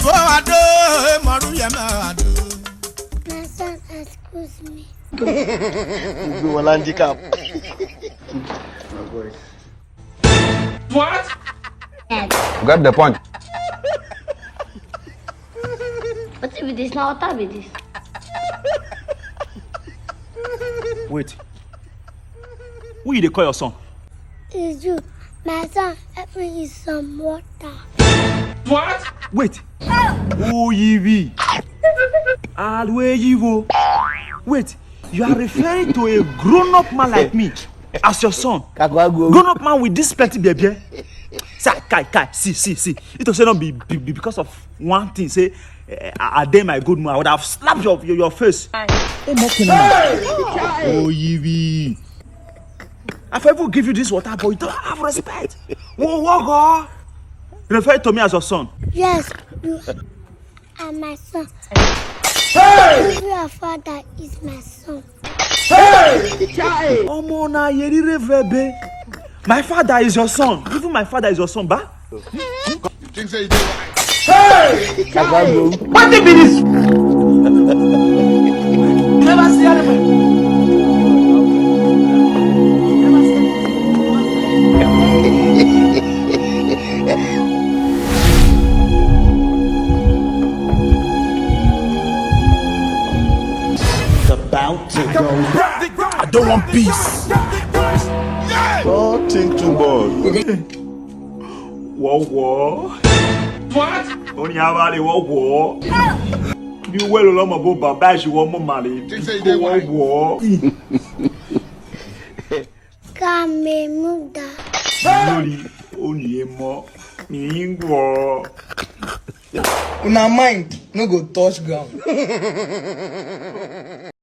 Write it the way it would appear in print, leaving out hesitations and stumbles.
Urhobo ado, maru yama ado. My son, excuse me. You will handicap. What? Got the point. What's with this now? What with this? Wait. Who you dey call your son? It's you. My son, help me with some water. What? Wait. Who you be? Alwe Yivo. Wait. You are referring to a grown-up man like me as your son? Grown-up man with this plenty baby? Say, Kai, see. It was not be because of one thing. Say, I dare my good man. I would have slapped your face. Hey! Oh, Yivi. I've ever give you this water, but you don't have respect. Whoa. You refer to me as your son? Yes, you are my son. Hey! Your father is my son. Hey! Omona yerire vebe. My father is your son. Even my father is your son, ba? Things say you do right. Hey! What the be this? Never see anything. About to go. I don't want peace. Don't think too much. Whoa. What? Only have a whoa. You well along about Baba, you want more money. Things say you do right. Whoa. Kame muda. Only more. Ningo. Una mind no go touch ground.